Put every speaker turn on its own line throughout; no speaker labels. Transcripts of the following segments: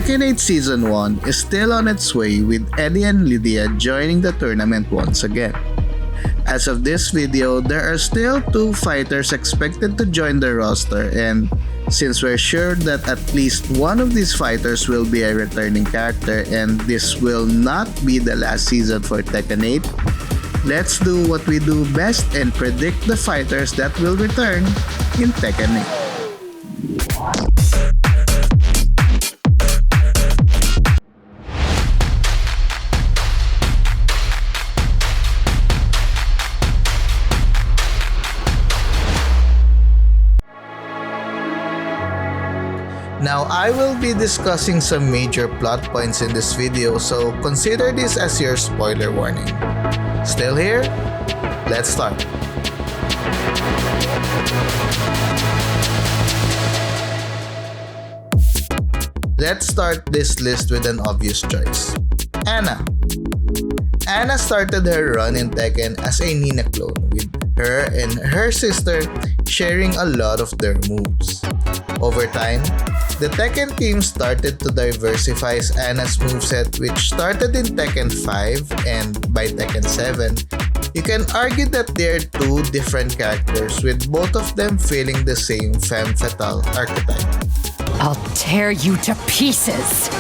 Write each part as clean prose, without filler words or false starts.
Tekken 8 Season 1 is still on its way with Eddy and Lidia joining the tournament once again. As of this video, there are still 2 fighters expected to join the roster, and since we're sure that at least one of these fighters will be a returning character and this will not be the last season for Tekken 8, let's do what we do best and predict the fighters that will return in Tekken 8. Now, I will be discussing some major plot points in this video, so consider this as your spoiler warning. Still here? Let's start. Let's start this list with an obvious choice. Anna. Anna started her run in Tekken as a Nina clone, with her and her sister sharing a lot of their moves. Over time, the Tekken team started to diversify Anna's moveset, which started in Tekken 5, and by Tekken 7, you can argue that they're 2 different characters with both of them feeling the same femme fatale archetype.
I'll tear you to pieces,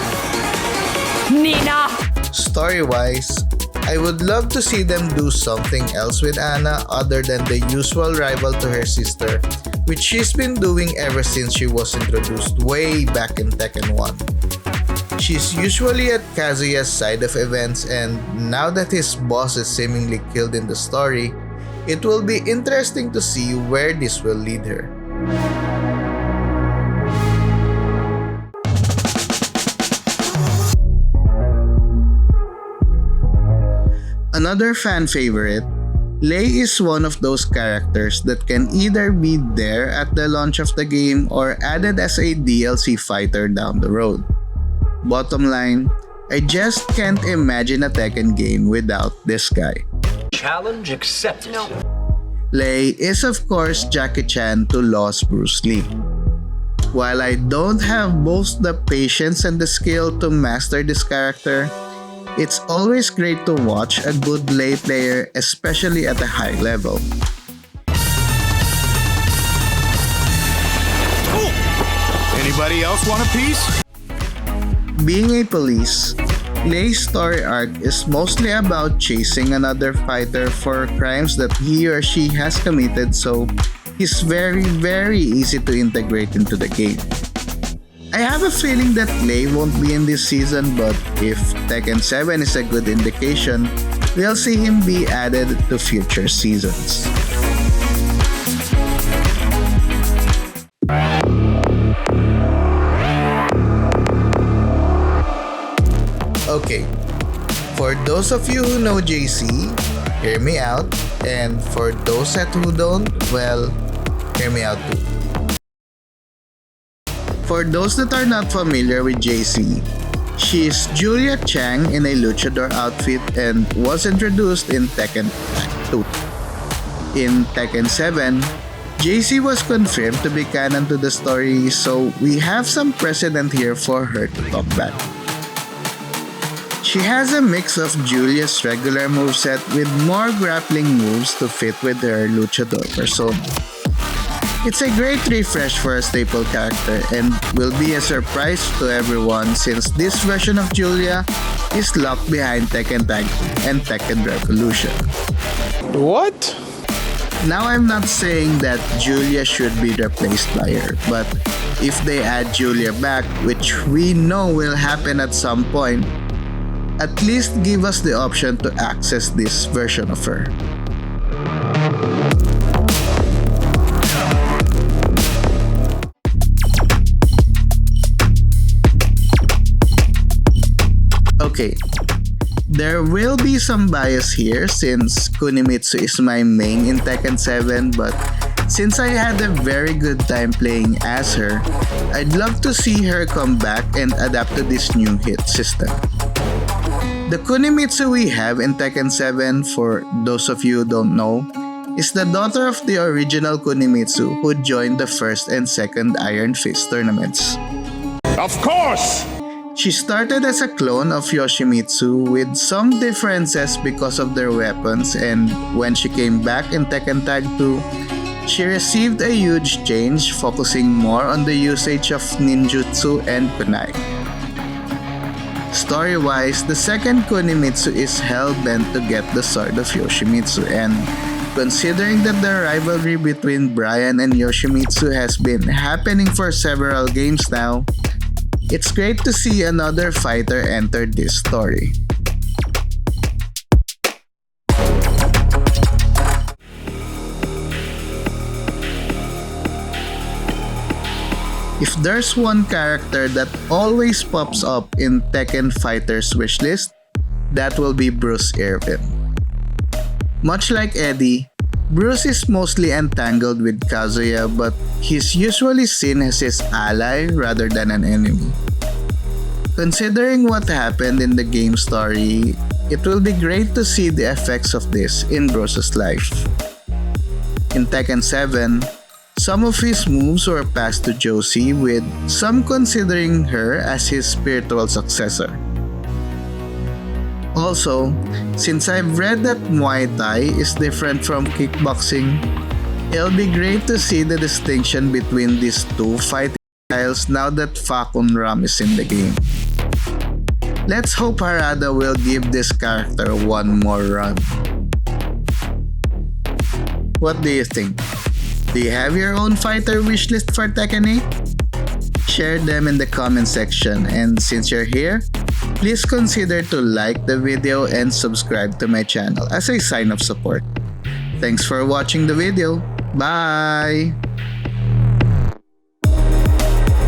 Nina!
Story-wise, I would love to see them do something else with Anna other than the usual rival to her sister, which she's been doing ever since she was introduced way back in Tekken 1. She's usually at Kazuya's side of events, and now that his boss is seemingly killed in the story, it will be interesting to see where this will lead her. Another fan favorite, Lei is one of those characters that can either be there at the launch of the game or added as a DLC fighter down the road. Bottom line, I just can't imagine a Tekken game without this guy.
Challenge accepted. No.
Lei is of course Jackie Chan to lost Bruce Lee. While I don't have both the patience and the skill to master this character, it's always great to watch a good Lei player, especially at a high level.
Cool. Anybody else want a piece?
Being a police, Lei's story arc is mostly about chasing another fighter for crimes that he or she has committed, so he's very easy to integrate into the game. I have a feeling that Lei won't be in this season, but if Tekken 7 is a good indication, we'll see him be added to future seasons. Okay, for those of you who know JC, hear me out, and for those who don't, well, hear me out too. For those that are not familiar with JC, she is Julia Chang in a luchador outfit and was introduced in Tekken 2. In Tekken 7, JC was confirmed to be canon to the story, so we have some precedent here for her to talk back. She has a mix of Julia's regular moveset with more grappling moves to fit with her luchador persona. It's a great refresh for a staple character and will be a surprise to everyone since this version of Julia is locked behind Tekken Tag and Tekken Revolution.
What?
Now, I'm not saying that Julia should be replaced by her, but if they add Julia back, which we know will happen at some point, at least give us the option to access this version of her. Okay, there will be some bias here since Kunimitsu is my main in Tekken 7, but since I had a very good time playing as her, I'd love to see her come back and adapt to this new hit system. The Kunimitsu we have in Tekken 7, for those of you who don't know, is the daughter of the original Kunimitsu who joined the first and second Iron Fist tournaments.
Of course!
She started as a clone of Yoshimitsu with some differences because of their weapons, and when she came back in Tekken Tag 2, she received a huge change, focusing more on the usage of ninjutsu and kunai. Story-wise, the second Kunimitsu is hell-bent to get the sword of Yoshimitsu, and considering that the rivalry between Brian and Yoshimitsu has been happening for several games now, it's great to see another fighter enter this story. If there's one character that always pops up in Tekken Fighters wishlist, that will be Bruce Irvin. Much like Eddy, Bruce is mostly entangled with Kazuya, but he's usually seen as his ally rather than an enemy. Considering what happened in the game story, it will be great to see the effects of this in Bruce's life. In Tekken 7, some of his moves were passed to Josie, with some considering her as his spiritual successor. Also, since I've read that Muay Thai is different from kickboxing, it'll be great to see the distinction between these two fighting styles now that Fakun Ram is in the game. Let's hope Harada will give this character one more run. What do you think? Do you have your own fighter wishlist for Tekken 8? Share them in the comment section, and since you're here, please consider to like the video and subscribe to my channel as a sign of support. Thanks for watching the video. Bye!